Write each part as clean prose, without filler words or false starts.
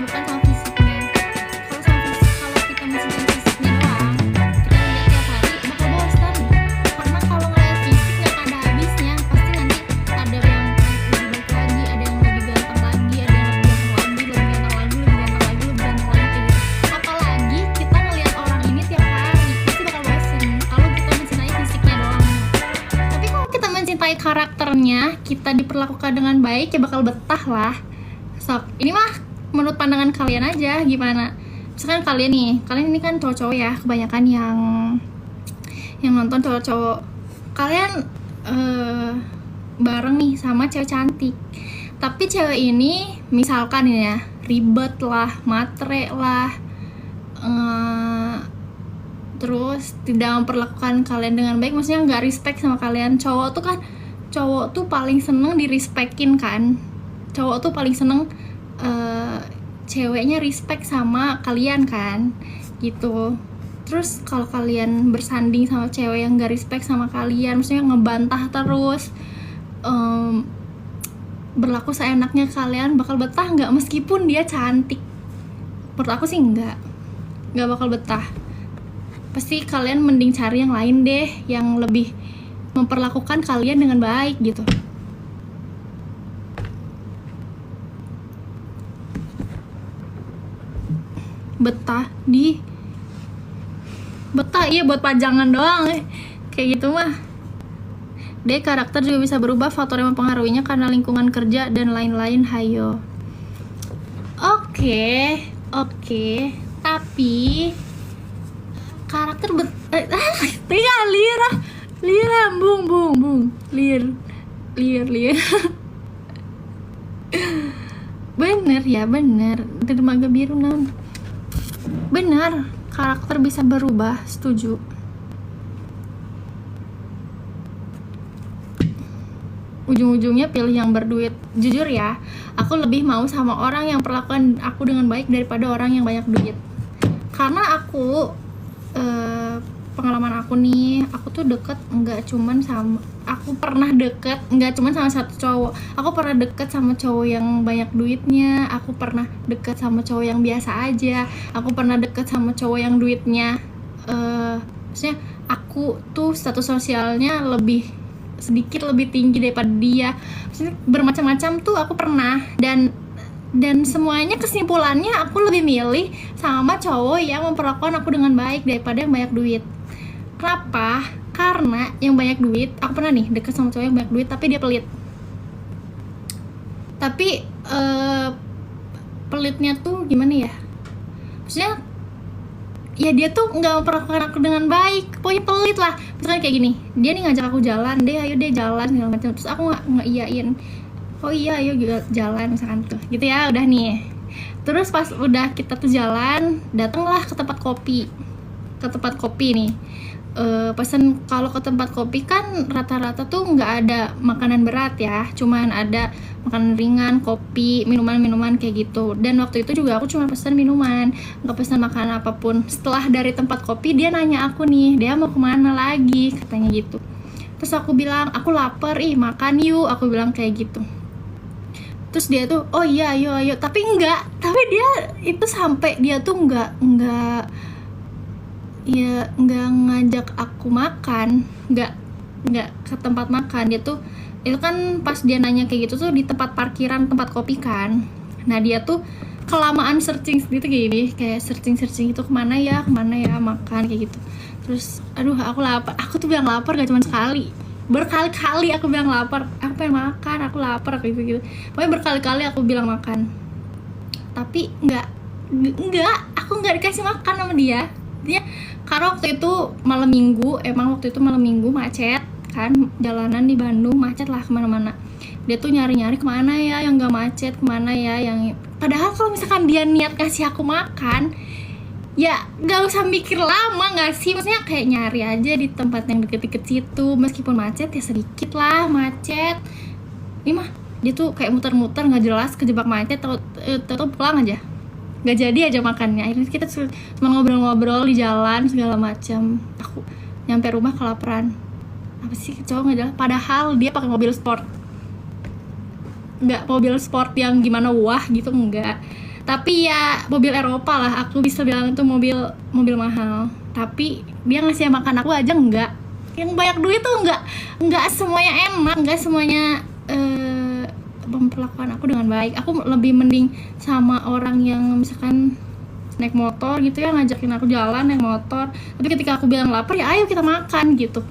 bukan sama fisiknya. Kalau kita mencintai fisiknya doang, kita lihat tiap hari bakal bosan. Karena kalau ngeliat fisik nggak ada habisnya, pasti nanti ada yang lebih baik lagi, ada yang lebih ganteng lagi, ada yang lebih ganteng lagi, lebih ganteng lagi, lebih ganteng lagi, lebih ganteng lagi kayak gitu. Apalagi kita ngeliat orang ini tiap hari, pasti bakal bosan kalau kita mencintai fisiknya doang. Tapi kalau kita mencintai karakternya, kita diperlakukan dengan baik, ya bakal betah lah. Sok, ini mah menurut pandangan kalian aja gimana. Misalkan kalian ini kan cowok-cowok ya, kebanyakan yang nonton cowok-cowok. Kalian bareng nih sama cewek cantik. Tapi cewek ini misalkan ya, ribet lah, matre lah, terus tidak memperlakukan kalian dengan baik, maksudnya nggak respect sama kalian. Cowok tuh paling seneng di-respectin kan. Cowok tuh paling seneng ceweknya respect sama kalian kan, gitu. Terus kalau kalian bersanding sama cewek yang gak respect sama kalian, maksudnya ngebantah terus, berlaku seenaknya, kalian bakal betah nggak meskipun dia cantik? Menurut aku sih nggak bakal betah. Pasti kalian mending cari yang lain deh, yang lebih memperlakukan kalian dengan baik gitu. Betah iya buat pajangan doang kayak gitu mah. Karakter juga bisa berubah, faktor yang mempengaruhinya karena lingkungan kerja dan lain-lain. Hayo. Oke. Tapi karakter Lira bung lir bener dermaga biru non. Benar, karakter bisa berubah, setuju. Ujung-ujungnya pilih yang berduit. Jujur ya, aku lebih mau sama orang yang perlakukan aku dengan baik daripada orang yang banyak duit. Karena aku pengalaman aku nih, aku tuh pernah deket nggak cuman sama satu cowok. Aku pernah deket sama cowok yang banyak duitnya, aku pernah deket sama cowok yang biasa aja, aku pernah deket sama cowok yang duitnya maksudnya aku tuh status sosialnya sedikit lebih tinggi daripada dia. Maksudnya bermacam-macam tuh aku pernah, dan semuanya kesimpulannya aku lebih milih sama cowok yang memperlakukan aku dengan baik daripada yang banyak duit. Kenapa? Karena yang banyak duit, aku pernah nih deket sama cowok yang banyak duit tapi dia pelit. Tapi pelitnya tuh gimana ya? Maksudnya ya dia tuh nggak memperlakukan aku dengan baik, pokoknya pelit lah. Misalnya kayak gini, dia nih ngajak aku jalan, ayo jalan segala macam, terus aku nggak iyain. Oh iya, ayo jalan misalkan tuh, gitu ya, udah nih. Terus pas udah kita tuh jalan, datanglah ke tempat kopi nih. Pesan kalau ke tempat kopi kan rata-rata tuh nggak ada makanan berat ya, cuman ada makanan ringan, kopi, minuman kayak gitu. Dan waktu itu juga aku cuma pesan minuman, nggak pesan makanan apapun. Setelah dari tempat kopi, dia nanya aku nih, dia mau kemana lagi, katanya gitu. Terus aku bilang, aku lapar, makan yuk, aku bilang kayak gitu. Terus dia tuh, oh iya ayo, tapi dia itu sampai dia tuh nggak ngajak aku makan, nggak ke tempat makan. Dia tuh itu kan pas dia nanya kayak gitu tuh di tempat parkiran tempat kopi kan. Nah dia tuh kelamaan searching gitu gini, kayak searching itu kemana ya makan kayak gitu. Terus aduh aku lapar, aku tuh bilang lapar gak cuma sekali, berkali-kali aku bilang lapar, aku pengen makan, aku lapar kayak gitu. Pokoknya berkali-kali aku bilang makan, tapi aku nggak dikasih makan sama dia. Karena waktu itu malam minggu macet kan, jalanan di Bandung macet lah kemana-mana. Dia tuh nyari-nyari kemana ya yang gak macet, kemana ya yang, padahal kalau misalkan dia niat kasih aku makan ya gak usah mikir lama gak sih, maksudnya kayak nyari aja di tempat yang deket-deket situ, meskipun macet ya sedikit lah macet. Ini mah dia tuh kayak muter-muter gak jelas, kejebak macet, atau pulang aja, gak jadi aja makannya. Akhirnya kita cuma ngobrol-ngobrol di jalan segala macam. Aku nyampe rumah kelaparan. Apa sih cowok nggak jelas, padahal dia pakai mobil sport, nggak mobil sport yang gimana wah gitu, enggak. Tapi ya mobil Eropa lah, aku bisa bilang itu mobil mahal. Tapi dia ngasih makan aku aja enggak. Yang banyak duit tuh enggak semuanya enak, enggak semuanya memperlakukan aku dengan baik. Aku lebih mending sama orang yang misalkan naik motor gitu ya, ngajakin aku jalan naik motor. Tapi ketika aku bilang lapar, ya ayo kita makan gitu.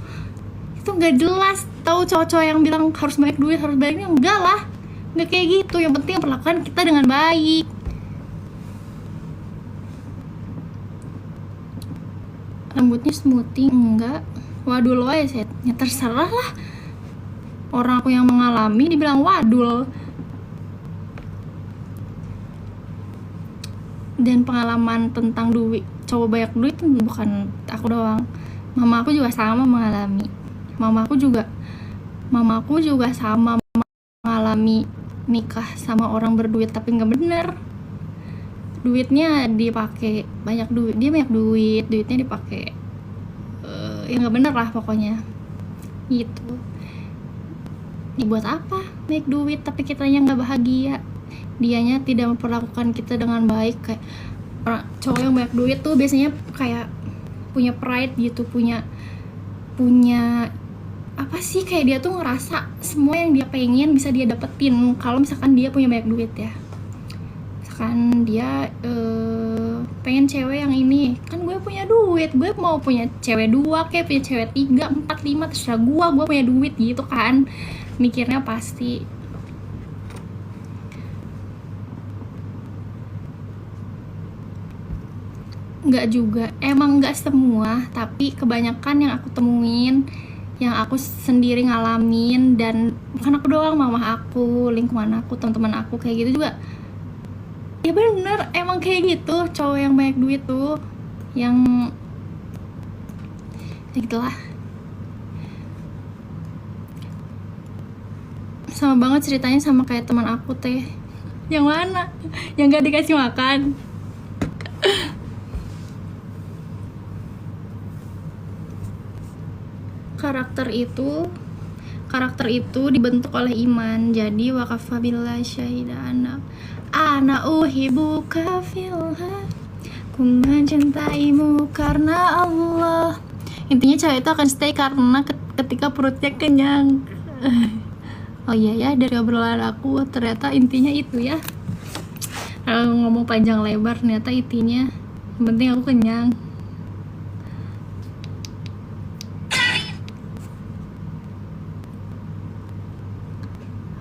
Itu nggak jelas. Tahu cowok-cowok yang bilang harus banyak duit, harus banyak, enggak lah, nggak kayak gitu. Yang penting perlakukan kita dengan baik. Rambutnya smoothing enggak, wadul ya setnya, terserah lah. Orang aku yang mengalami dibilang wadul. Dan pengalaman tentang duit, cowok banyak duit bukan aku doang. Mama aku juga sama mengalami. Mama aku juga sama mengalami nikah sama orang berduit tapi nggak bener. Duitnya dipakai banyak duit, dia banyak duit, duitnya dipakai ya nggak bener lah pokoknya gitu. Ini buat apa naik duit tapi kitanya nggak bahagia? Dianya tidak memperlakukan kita dengan baik. Kayak orang cowok yang banyak duit tuh biasanya kayak punya pride gitu, punya apa sih, kayak dia tuh ngerasa semua yang dia pengen bisa dia dapetin kalau misalkan dia punya banyak duit ya. Misalkan dia pengen cewek yang ini, kan gue punya duit, gue mau punya cewek 2 kayak punya cewek 3, 4, 5 terserah gue punya duit gitu kan mikirnya pasti. Nggak juga, emang nggak semua, tapi kebanyakan yang aku temuin, yang aku sendiri ngalamin, dan bukan aku doang, mama aku, lingkungan aku, teman-teman aku kayak gitu juga. Ya bener, emang kayak gitu. Cowok yang banyak duit tuh yang ya gitulah. Sama banget ceritanya sama kayak teman aku teh. Yang mana? Yang gak dikasih makan. Karakter itu dibentuk oleh iman. Jadi waqafa billahi syahida ana uhibbuka fillah, ku mencintaimu karena Allah. Intinya cewek itu akan stay karena ketika perutnya kenyang. Oh iya ya, dari obrolan aku ternyata intinya itu ya. Ngomong panjang lebar ternyata intinya yang penting aku kenyang.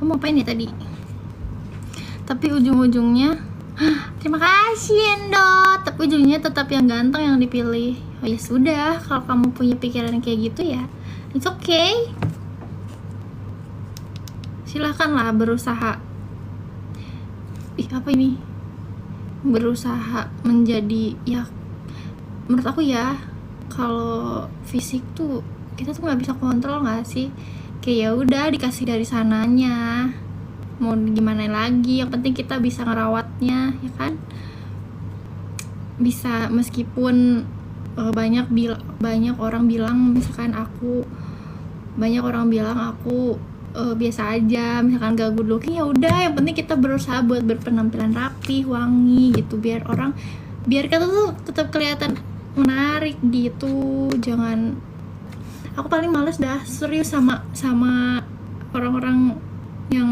Kamu ngapain ya tadi? Tapi ujung-ujungnya terima kasih Endo, tapi ujungnya tetap yang ganteng yang dipilih. Oh ya sudah, kalau kamu punya pikiran kayak gitu ya it's okay, silahkanlah berusaha. Apa ini, berusaha menjadi, ya menurut aku ya, kalau fisik tuh kita tuh nggak bisa kontrol nggak sih? Kayak ya udah dikasih dari sananya, mau gimana lagi, yang penting kita bisa ngerawatnya ya kan. Bisa, meskipun banyak orang bilang misalkan banyak orang bilang aku biasa aja, misalkan gak good looking, ya udah yang penting kita berusaha buat berpenampilan rapi, wangi gitu, biar kita tuh tetap kelihatan menarik gitu. Jangan, aku paling males dah serius sama orang-orang yang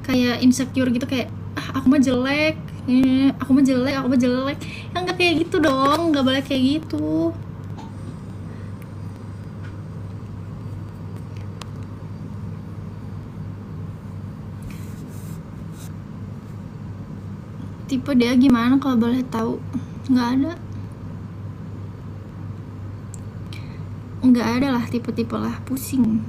kayak insecure gitu, kayak aku mah jelek, yang nggak kayak gitu dong, nggak boleh kayak gitu. Tipe dia gimana kalau boleh tahu? Nggak ada lah tipe-tipe lah, pusing.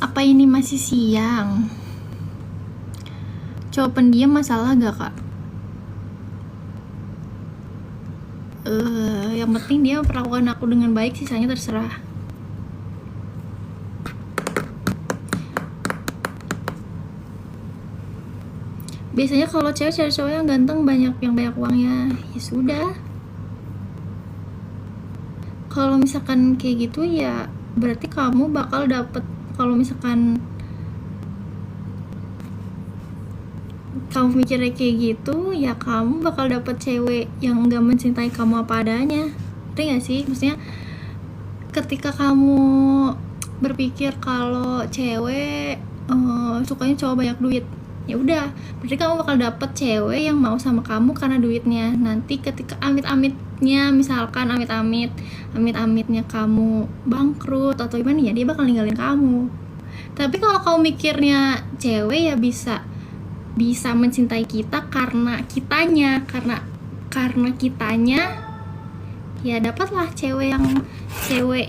Apa ini masih siang? Cowok pendiam masalah gak kak? Yang penting dia memperlakukan aku dengan baik, sisanya terserah. Biasanya kalau cewek cari cowok yang ganteng, yang banyak uangnya, ya sudah. Kalau misalkan kayak gitu ya berarti kamu bakal dapet, kalau misalkan kamu mikirnya kayak gitu, ya kamu bakal dapet cewek yang gak mencintai kamu apa adanya. Ngerti gak sih? Maksudnya ketika kamu berpikir kalau cewek sukanya cowok banyak duit, ya udah, berarti kamu bakal dapet cewek yang mau sama kamu karena duitnya. Nanti ketika amit-amitnya, misalkan amit-amitnya kamu bangkrut atau gimana, ya dia bakal ninggalin kamu. Tapi kalau kamu mikirnya cewek ya bisa mencintai kita karena kitanya, ya dapatlah cewek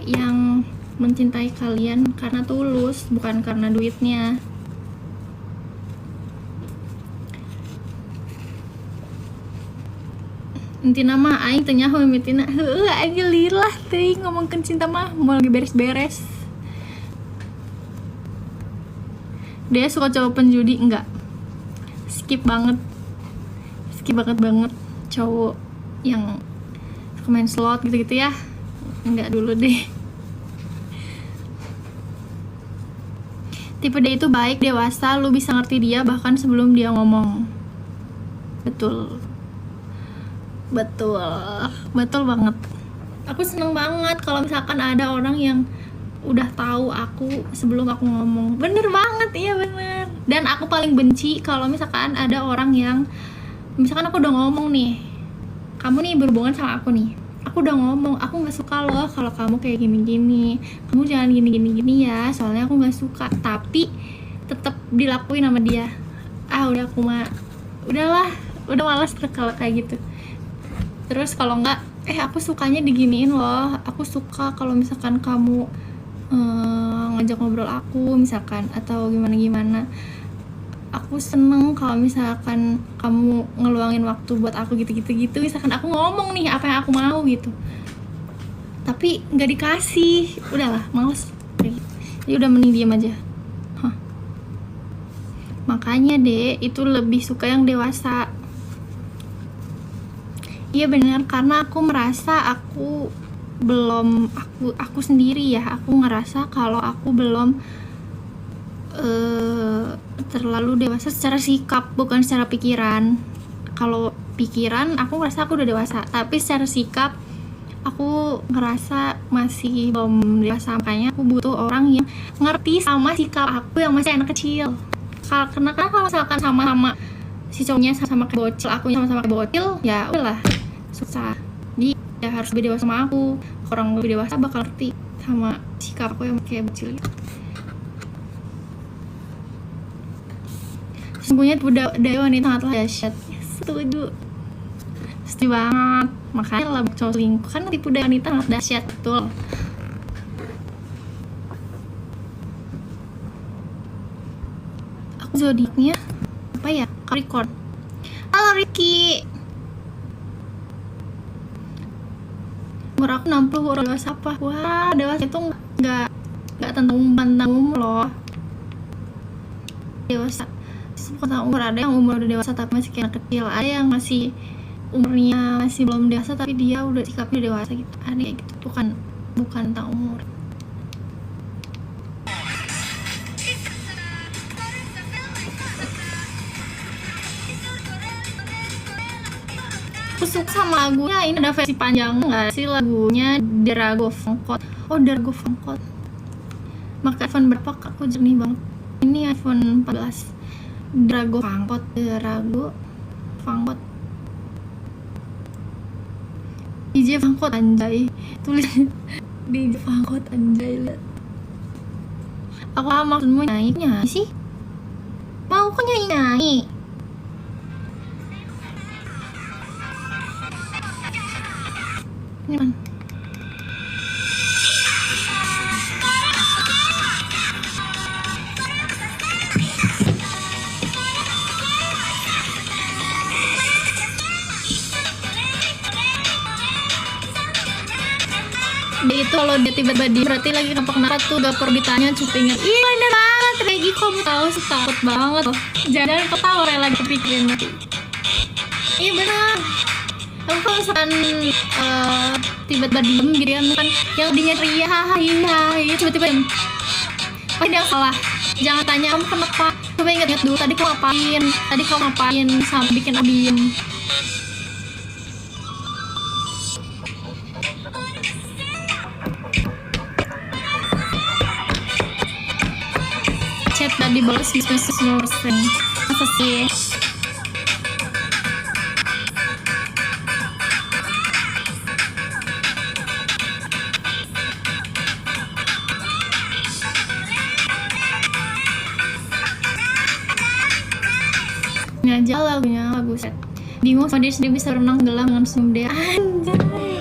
yang mencintai kalian karena tulus, bukan karena duitnya. Intina mah aing teh nyaho mitina, heueuh aing lilah teuing ngomongkeun cinta mah mau lagi beres-beres. Dia suka cowok penjudi? Enggak. Skip banget cowok yang suka main slot gitu-gitu ya, enggak dulu deh. Tipe dia itu baik, dewasa, lu bisa ngerti dia bahkan sebelum dia ngomong. Betul banget. Aku seneng banget kalau misalkan ada orang yang udah tahu aku sebelum aku ngomong. Bener banget, iya bener. Dan aku paling benci kalau misalkan ada orang yang, misalkan aku udah ngomong nih, kamu nih berhubungan sama aku nih, aku udah ngomong, aku nggak suka loh kalau kamu kayak gini-gini, kamu jangan gini ya, soalnya aku nggak suka. Tapi tetap dilakuin sama dia. Udah aku mah udahlah, udah malas kalau kayak gitu. Terus kalau nggak, aku sukanya diginiin loh, aku suka kalau misalkan kamu ngajak ngobrol aku misalkan, atau gimana, aku seneng kalau misalkan kamu ngeluangin waktu buat aku gitu. Misalkan aku ngomong nih apa yang aku mau gitu, tapi nggak dikasih, udahlah males, jadi udah mending diem aja. Makanya deh, itu lebih suka yang dewasa. Iya bener, karena aku merasa aku sendiri ya, aku ngerasa kalau aku belum terlalu dewasa secara sikap, bukan secara pikiran. Kalau pikiran aku ngerasa aku udah dewasa, tapi secara sikap aku ngerasa masih belum dewasa. Makanya aku butuh orang yang ngerti sama sikap aku yang masih anak kecil. Karena kalau misalkan sama si cowoknya sama kayak bocil, aku sama kayak bocil, ya udahlah susah. Jadi ya harus lebih dewasa sama aku. Orang lebih dewasa bakal ngerti sama sikap aku yang kayak bocil gitu. Sesungguhnya dari wanita sangatlah dahsyat. Setuju banget. Makanya lah cowok selingkuh kan tipu daya wanita sangat dahsyat, betul. Aku zodiaknya apa ya? Capricorn. Halo Ricky. Umur aku 60, umur dewasa apa? Wah, dewasa itu nggak tentang umur loh. Dewasa bukan umur, ada yang umur udah dewasa tapi masih kayak anak kecil, ada yang masih umurnya masih belum dewasa tapi dia udah sikapnya dewasa gitu, ada kayak gitu. Bukan tentang umur. Aku suka sama lagunya, ini ada versi panjang nggak sih lagunya, Derago Fangkot. Derago Fangkot. Maka iPhone berapa aku jernih banget. Ini iPhone 14. Derago Fangkot. DJ Fangkot anjay. Tulis DJ Fangkot anjay, lihat. Aku maksudmu nyanyi sih? Mau kok nyanyi? Ini kan. Dia itu kalau dia tiba-tiba berarti lagi kenapa tuh, gak perlu ditanya, cupingnya. Iya bener banget, Regi kamu tahu sih, takut banget loh. Jangan ketawa lagi kepikirin. Iya bener. Kamu kalau misalkan tiba-tiba diem gitu kan, yang dinya ria hahaha tiba-tiba diem, pasti dia salah. Jangan tanya kamu kenapa, coba ingat-ingat dulu tadi kamu ngapain sampai bikin aku diem. Chat tadi balas bisnis nursing, masa sih? Ini aja lagunya, lagu set. Bingung kalau dia bisa berenang gelam dengan senyum dia. Anjay.